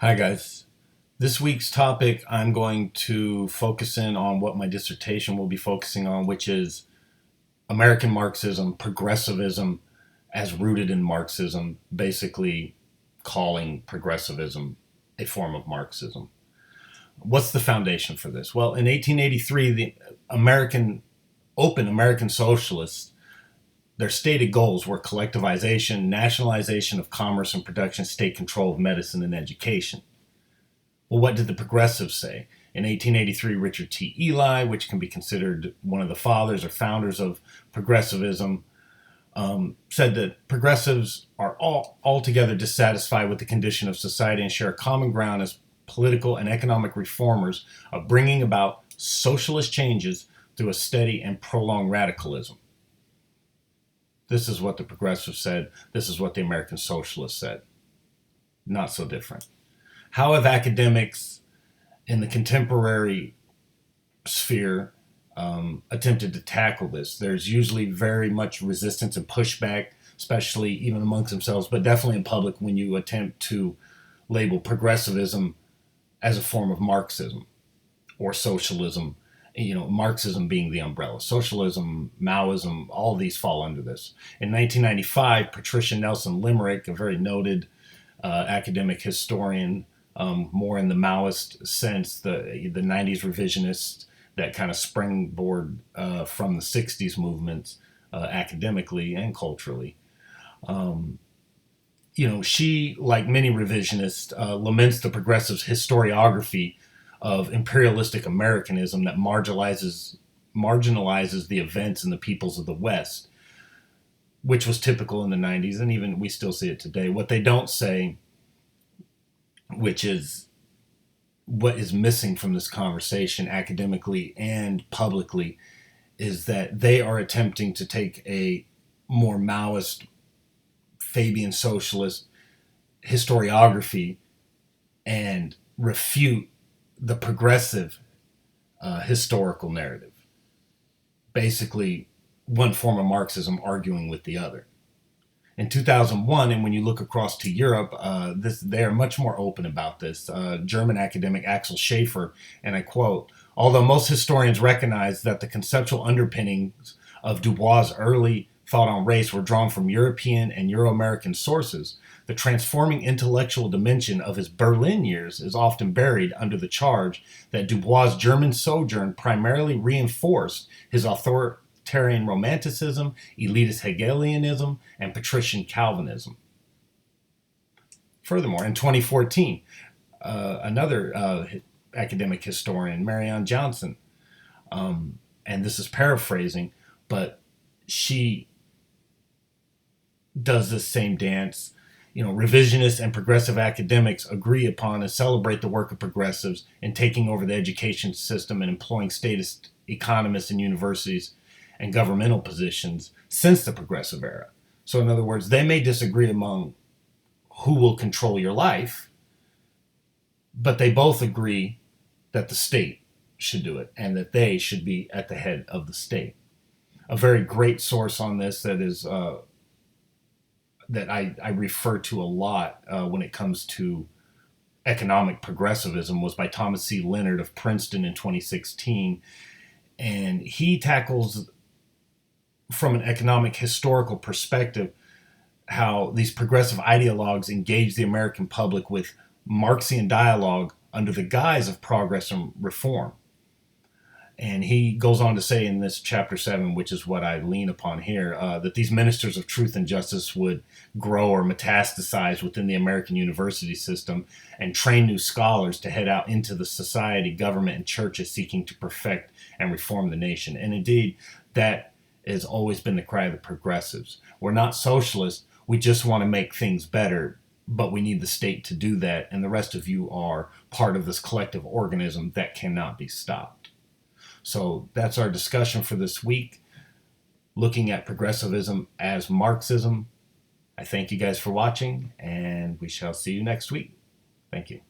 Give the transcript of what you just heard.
Hi guys. This week's topic, I'm going to focus in on what my dissertation will be focusing on, which is American Marxism, progressivism as rooted in Marxism, basically calling progressivism a form of Marxism. What's the foundation for this? Well, in 1883, the open American socialists, their stated goals were collectivization, nationalization of commerce and production, state control of medicine and education. Well, what did the progressives say? In 1883, Richard T. Ely, which can be considered one of the fathers or founders of progressivism, said that progressives are altogether dissatisfied with the condition of society and share a common ground as political and economic reformers of bringing about socialist changes through a steady and prolonged radicalism. This is what the progressives said. This is what the American socialists said. Not so different. How have academics in the contemporary sphere attempted to tackle this? There's usually very much resistance and pushback, especially even amongst themselves, but definitely in public when you attempt to label progressivism as a form of Marxism or socialism. Marxism being the umbrella. Socialism, Maoism, all these fall under this. In 1995, Patricia Nelson Limerick, a very noted academic historian, more in the Maoist sense, the 90s revisionists that kind of springboard from the 60s movements academically and culturally. She, like many revisionists, laments the progressives' historiography of imperialistic Americanism that marginalizes the events and the peoples of the West, which was typical in the 90s, and even we still see it today. What they don't say, which is what is missing from this conversation academically and publicly, is that they are attempting to take a more Maoist, Fabian socialist historiography and refute the progressive historical narrative. Basically, one form of Marxism arguing with the other. In 2001, and when you look across to Europe, they are much more open about this. German academic Axel Schäfer, and I quote, "Although most historians recognize that the conceptual underpinnings of Dubois' early thought on race were drawn from European and Euro-American sources, the transforming intellectual dimension of his Berlin years is often buried under the charge that Dubois' German sojourn primarily reinforced his authoritarian romanticism, elitist Hegelianism, and patrician Calvinism." Furthermore, in 2014, another academic historian, Marianne Johnson, and this is paraphrasing, but she does this same dance. Revisionist and progressive academics agree upon and celebrate the work of progressives in taking over the education system and employing statist economists in universities and governmental positions since the progressive era. So in other words, they may disagree among who will control your life, but they both agree that the state should do it and that they should be at the head of the state. A very great source on this that is that I refer to a lot when it comes to economic progressivism was by Thomas C. Leonard of Princeton in 2016. And he tackles, from an economic historical perspective, how these progressive ideologues engage the American public with Marxian dialogue under the guise of progress and reform. And he goes on to say in this chapter 7, which is what I lean upon here, that these ministers of truth and justice would grow or metastasize within the American university system and train new scholars to head out into the society, government, and churches seeking to perfect and reform the nation. And indeed, that has always been the cry of the progressives. We're not socialists. We just want to make things better, but we need the state to do that. And the rest of you are part of this collective organism that cannot be stopped. So that's our discussion for this week, looking at progressivism as Marxism. I thank you guys for watching, and we shall see you next week. Thank you.